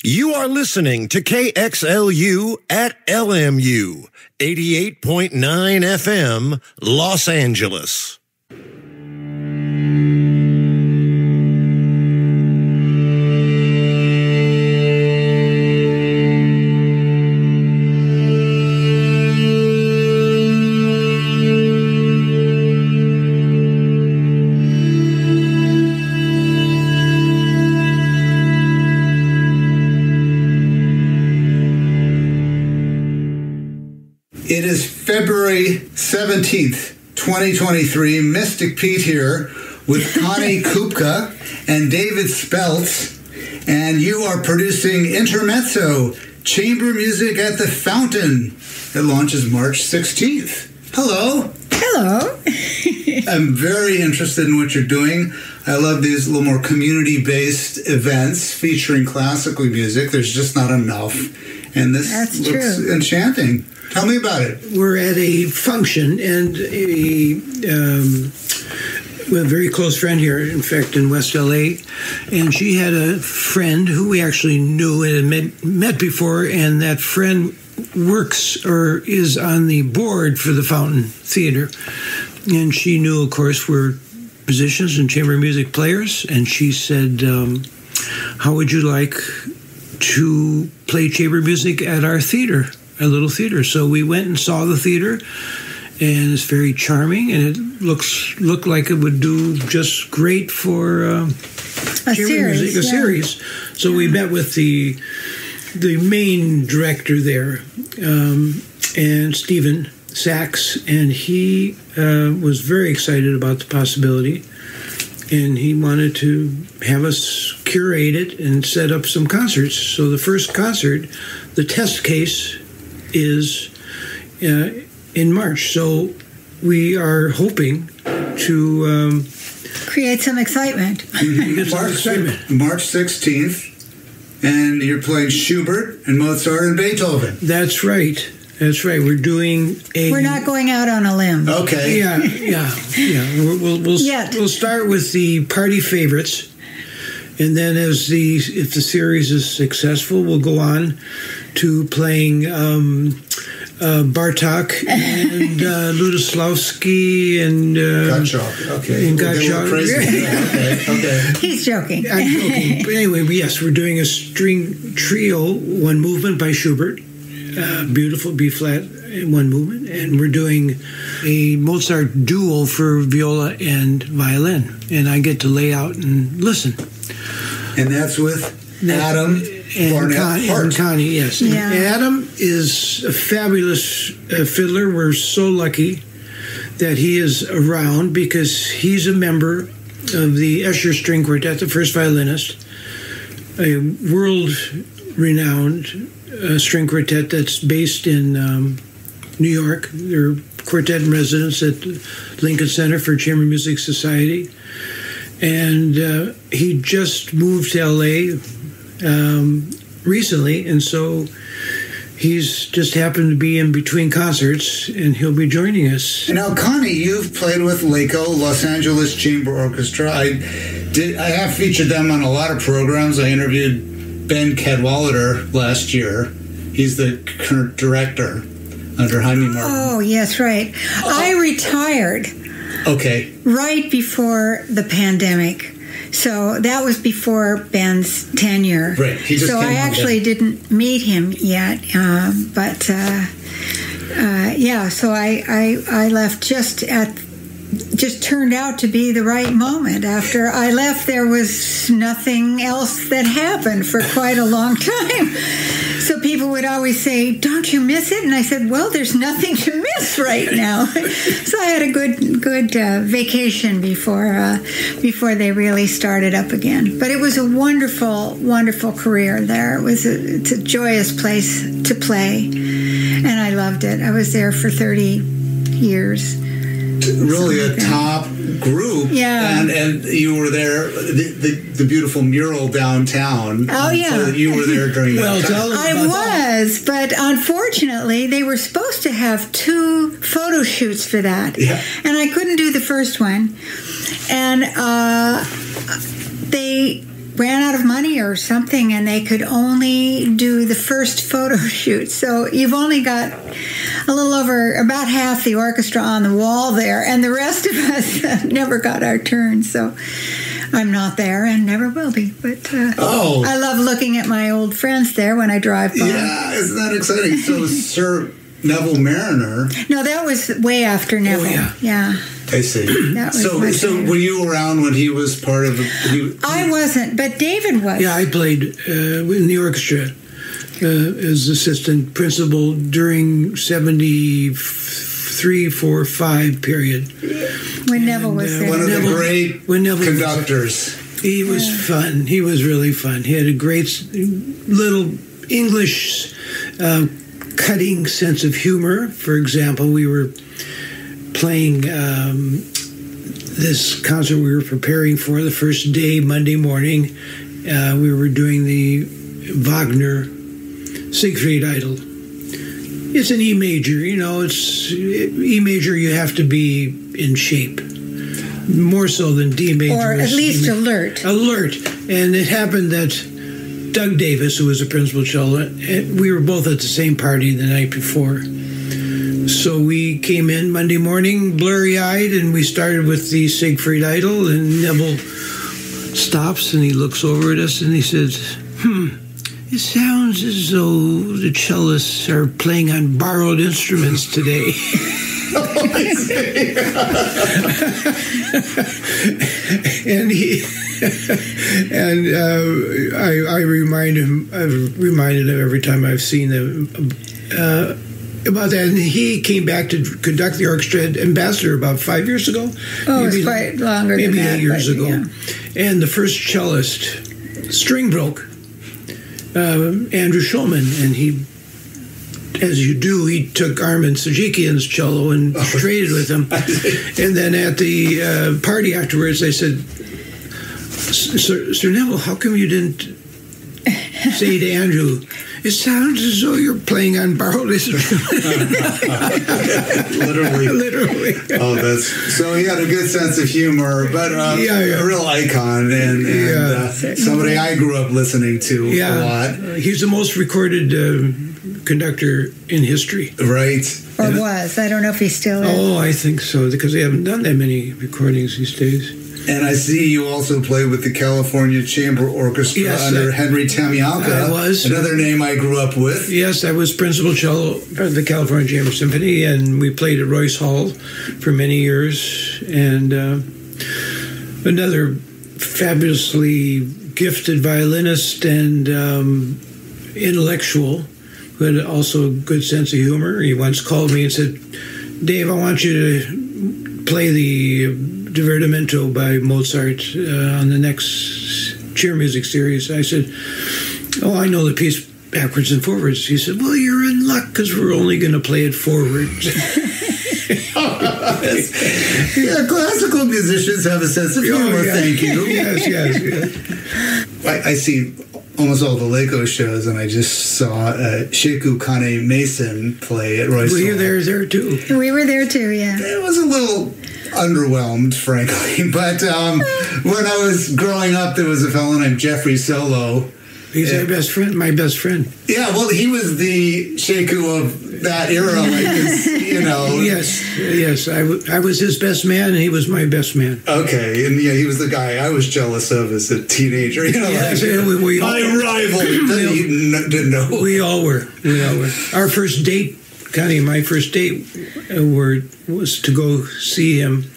You are listening to KXLU at LMU, 88.9 FM, Los Angeles. It is February 17th, 2023. Mystic Pete here with Connie Kupka and David Speltz. And you are producing Intermezzo, chamber music at the Fountain. It launches March 16th. Hello. Hello. I'm very interested in what you're doing. I love these little more community-based events featuring classical music. There's just not enough. And this looks enchanting. Tell me about it. We're at a function, and we have a very close friend here, in fact, in West LA, and she had a friend who we actually knew and had met before, and that friend works or is on the board for the Fountain Theater. And she knew, of course, we're musicians and chamber music players, and she said, how would you like to play chamber music at our theater? A little theater. So we went and saw the theater, and it's very charming, and it looked like it would do just great for a series. So we met with the main director there, and Stephen Sachs, and he was very excited about the possibility, and he wanted to have us curate it and set up some concerts. So the first concert, the test case, is in March. So we are hoping to create some excitement. March 16th, and you're playing Schubert and Mozart and Beethoven. That's right. We're doing We're not going out on a limb. Okay. Yeah. We'll start with the party favorites, and then if the series is successful, we'll go on to playing Bartok and Lutoslawski and Gottschalk. Okay. And Gottschalk. Okay. He's joking. I'm joking. But anyway, yes, we're doing a string trio, one movement by Schubert, beautiful B flat in one movement, and we're doing a Mozart duo for viola and violin, and I get to lay out and listen. And that's with Adam and Connie, yes. Yeah. Adam is a fabulous fiddler. We're so lucky that he is around because he's a member of the Escher String Quartet, the first violinist, a world-renowned string quartet that's based in New York. They're quartet in residence at Lincoln Center for Chamber Music Society. And he just moved to L.A. Recently, and so he's just happened to be in between concerts, and he'll be joining us. Now, Connie, you've played with LACO, Los Angeles Chamber Orchestra. I have featured them on a lot of programs. I interviewed Ben Cadwallader last year. He's the current director under Jaime Martin. Oh, yes, right. I retired. Okay. Right before the pandemic. So that was before Ben's tenure. Right. So I actually didn't meet him yet. So I left just turned out to be the right moment. After I left, there was nothing else that happened for quite a long time. So people would always say, "Don't you miss it?" And I said, "Well, there's nothing to miss right now." So I had a good vacation before they really started up again. But it was a wonderful, wonderful career there. It's a joyous place to play, and I loved it. I was there for 30 years. Really a top group. Yeah. And you were there, the beautiful mural downtown. Oh, yeah. So you were there during that time. I was, but unfortunately, they were supposed to have 2 photo shoots for that. Yeah. And I couldn't do the first one. And they ran out of money or something, and they could only do the first photo shoot. So you've only got a little over about half the orchestra on the wall there, and the rest of us never got our turn. So I'm not there and never will be. But I love looking at my old friends there when I drive by. Yeah, isn't that exciting? So Sir Neville Mariner. No, that was way after Neville. Oh, yeah. I see. So were you around when he was part of I wasn't, but David was. Yeah, I played in the orchestra as assistant principal during 73, 4, 5 period. When Neville was there. One of the great conductors. He was fun. He was really fun. He had a great little English cutting sense of humor. For example, we were playing this concert we were preparing for the first day, Monday morning. We were doing the Wagner Siegfried Idyll. It's an E major, it's E major. You have to be in shape, more so than D major. Or at least alert. Alert. And it happened that Doug Davis, who was a principal cello, we were both at the same party the night before. So we came in Monday morning, blurry-eyed, and we started with the Siegfried Idyll, and Neville stops, and he looks over at us, and he says, it sounds as though the cellists are playing on borrowed instruments today. I reminded him every time I've seen him about that, and he came back to conduct the orchestra ambassador about 5 years ago. Oh, it's quite longer than that. Maybe 8 years ago. Yeah. And the first cellist, string broke, Andrew Schulman, and he, as you do, he took Armin Sajikian's cello and traded with him. And then at the party afterwards, I said, Sir Neville, how come you didn't say to Andrew, it sounds as though you're playing on borrowed instruments? Literally. Oh, so he had a good sense of humor, but a real icon and somebody I grew up listening to a lot. He's the most recorded conductor in history. Right. Or was. I don't know if he still is. Oh, I think so, because they haven't done that many recordings these days. And I see you also play with the California Chamber Orchestra under Henry Tamialka. I was. Another name I grew up with. Yes, I was principal cello for the California Chamber Symphony, and we played at Royce Hall for many years. And another fabulously gifted violinist and intellectual who had also a good sense of humor. He once called me and said, Dave, I want you to play the Divertimento by Mozart on the next chair music series. I said, oh, I know the piece backwards and forwards. He said, well, you're in luck because we're only going to play it forwards. Yeah, classical musicians have a sense of humor, thank you. Yes. I see almost all the Leko shows, and I just saw Sheku Kane Mason play at Royce Hall. Were you there too? We were there too, yeah. It was a little underwhelmed, frankly, but when I was growing up, there was a fellow named Jeffrey Solo. He's my best friend. Yeah, well, he was the Sheku of that era, Yes, I was his best man, and he was my best man. Okay, and he was the guy I was jealous of as a teenager. Yes, my rival. Didn't know. We all were. Our first date, Connie, my first date was to go see him,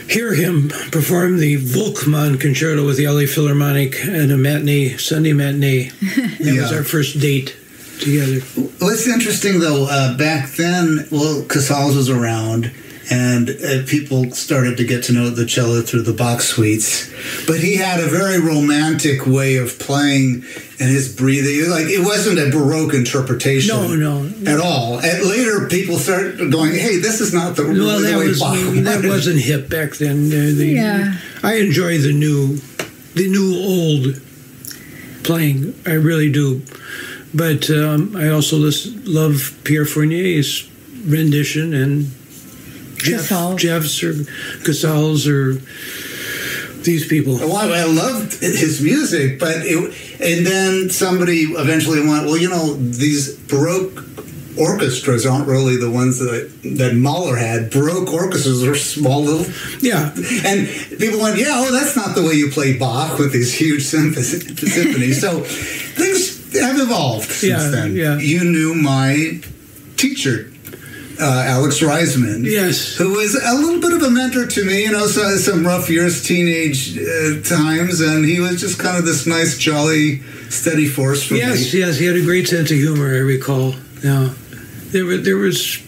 hear him perform the Volkmann Concerto with the LA Philharmonic at a Sunday matinee. That was our first date together. Well, it's interesting, though. Back then, Casals was around, and people started to get to know the cello through the Bach suites. But he had a very romantic way of playing, and his breathing, it wasn't a Baroque interpretation. No. At all. And later, people started going, hey, this is not the way Bach that wasn't hip back then. I enjoy the new old playing. I really do. But I also love Pierre Fournier's rendition and Jeff's or Casals or these people. Well, I loved his music, and then somebody eventually went, well, these Baroque orchestras aren't really the ones that Mahler had. Baroque orchestras are small little... Yeah. And people went, that's not the way you play Bach with these huge symphonies. So things have evolved since then. Yeah. You knew my teacher, Alex Reisman. Yes. Who was a little bit of a mentor to me, so some rough years, teenage times, and he was just kind of this nice, jolly, steady force for me. Yes, he had a great sense of humor, I recall. Yeah. There was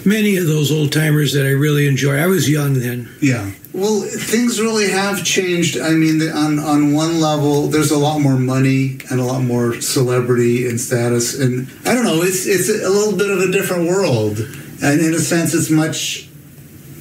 many of those old timers that I really enjoyed. I was young then. Yeah. Well, things really have changed. I mean, on one level, there's a lot more money and a lot more celebrity and status, and I don't know. It's a little bit of a different world, and in a sense, it's much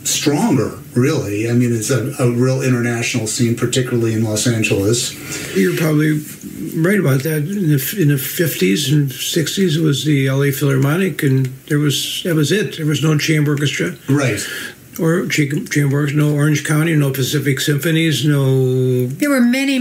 stronger. Really, I mean, it's a real international scene, particularly in Los Angeles. You're probably right about that. In the 50s and 60s, it was the LA Philharmonic, and that was it. There was no chamber orchestra, right? Or chamber orchestra, no Orange County, no Pacific Symphonies, no. There were many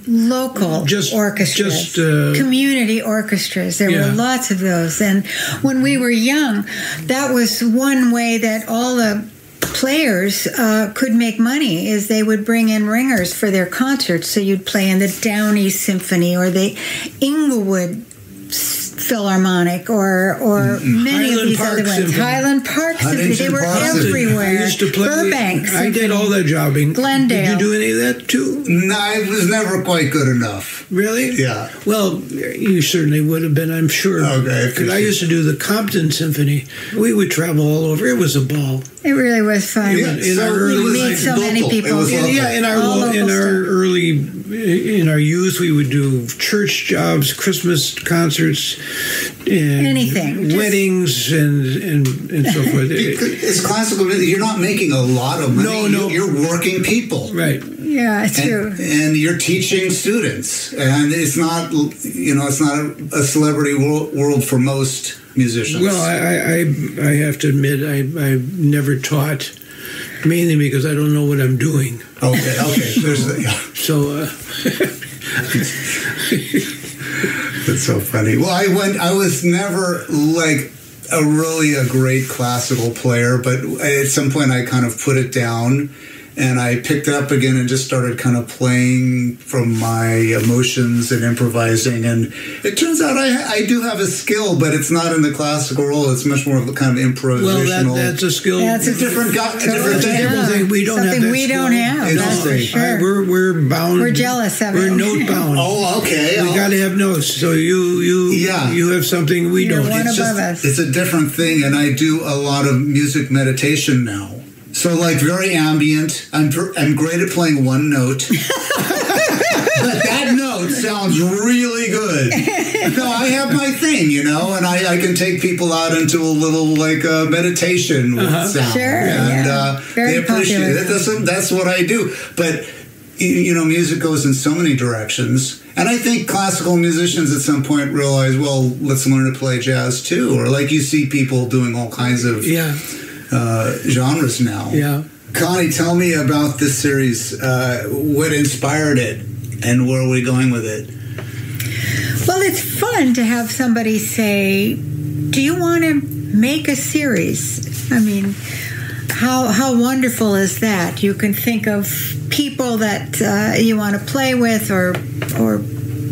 local orchestras, community orchestras. There were lots of those, and when we were young, that was one way that all the players could make money, is they would bring in ringers for their concerts. So you'd play in the Downey Symphony or the Inglewood Philharmonic or many of these other ones. Symphony. Highland Park Symphony. They were everywhere. I used to play Burbank Symphony. I did all that jobbing. Glendale. Did you do any of that too? No, I was never quite good enough. Really? Yeah. Well, you certainly would have been, I'm sure. Okay. Because I used to do the Compton Symphony. We would travel all over. It was a ball. It really was fun. Yeah, We meet so many people. In our youth, we would do church jobs, Christmas concerts, and anything, weddings, and so forth. It's classical. You're not making a lot of money. No. You're working people. Right. Yeah, it's true. And you're teaching students, and it's not a celebrity world for most musicians. Well, I have to admit, I've never taught, mainly because I don't know what I'm doing. Okay. So that's so funny. Well, I was never like a great classical player, but at some point I kind of put it down. And I picked it up again and just started kind of playing from my emotions and improvising. And it turns out I do have a skill, but it's not in the classical role. It's much more of a kind of improvisational. Well, that's a skill. That's a different thing. We don't Something have that we skill. don't have. That's for sure. We're bound. We're jealous of it. We're note bound. Oh, okay. We got to have notes. So you have something we You're don't. one above us. It's a different thing, and I do a lot of music meditation now. So, like, very ambient. I'm great at playing one note. But that note sounds really good. So I have my thing, and I can take people out into a little, like, meditation with sound. Sure, and they appreciate it. That's what I do. But, music goes in so many directions. And I think classical musicians at some point realize, well, let's learn to play jazz, too. Or, like, you see people doing all kinds of... genres now. Yeah. Connie, tell me about this series. What inspired it, and where are we going with it? Well, it's fun to have somebody say, do you want to make a series? I mean, how wonderful is that? You can think of people that you want to play with or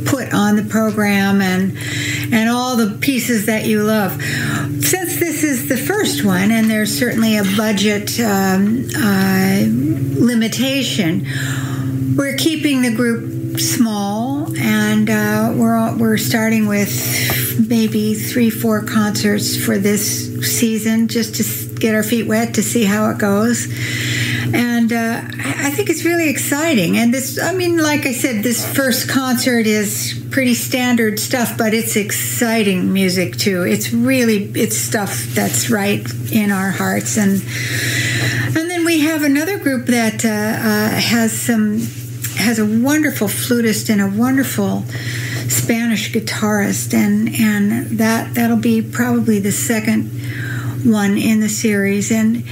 put on the program and all the pieces that you love. Since this is the first one, and there's certainly a budget limitation, we're keeping the group small, and we're starting with maybe 3-4 concerts for this season, just to get our feet wet to see how it goes. And I think it's really exciting. And this, like I said, this first concert is pretty standard stuff, but it's exciting music too. It's stuff that's right in our hearts. And then we have another group that has a wonderful flutist and a wonderful Spanish guitarist, and that'll be probably the second one in the series. And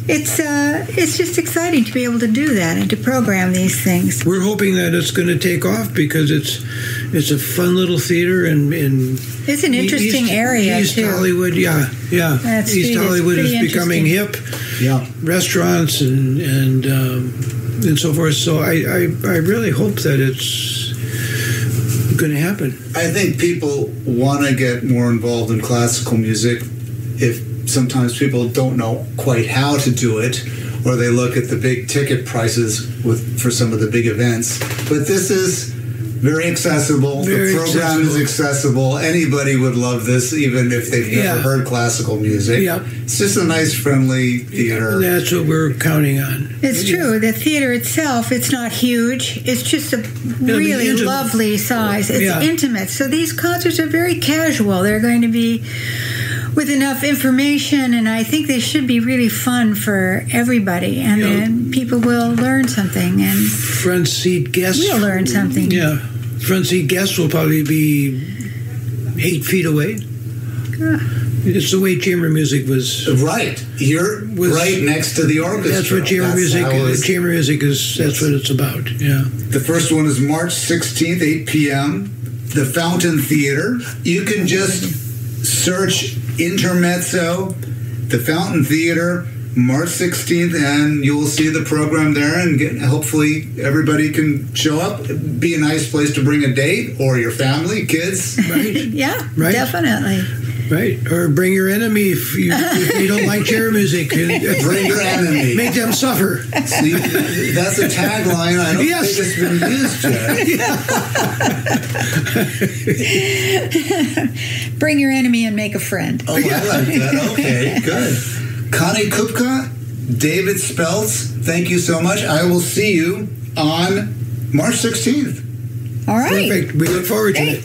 it's just exciting to be able to do that and to program these things. We're hoping that it's going to take off because it's a fun little theater and it's an interesting area East too. Hollywood, yeah. East Hollywood is becoming hip. Yeah, restaurants and so forth. So I really hope that it's going to happen. I think people want to get more involved in classical music if sometimes people don't know quite how to do it, or they look at the big ticket prices for some of the big events. But this is very accessible. The program is accessible. Anybody would love this, even if they've never heard classical music. Yeah. It's just a nice, friendly theater. That's what we're counting on. It's true. The theater itself, it's not huge. It's just a really lovely size. It's intimate. So these concerts are very casual. They're going to be with enough information, and I think they should be really fun for everybody, and then people will learn something. And front seat guests will learn something. Yeah, front seat guests will probably be 8 feet away. It's the way chamber music was. Right, you're right next to the orchestra. That's what chamber music is. Chamber music is. That's what it's about. Yeah. The first one is March 16th, 8 p.m. The Fountain Theater. You can just search Intermezzo, the Fountain Theater, March 16th, and you will see the program there, and hopefully everybody can show up. It'd be a nice place to bring a date or your family, kids. Right. Definitely. Right, or bring your enemy if you don't like chamber music. Bring your enemy. Make them suffer. See, that's a tagline. I don't think it's been used yet. Bring your enemy and make a friend. Oh, I like that. Okay, good. Connie Kupka, David Speltz, thank you so much. I will see you on March 16th. All right. Perfect. We look forward to it.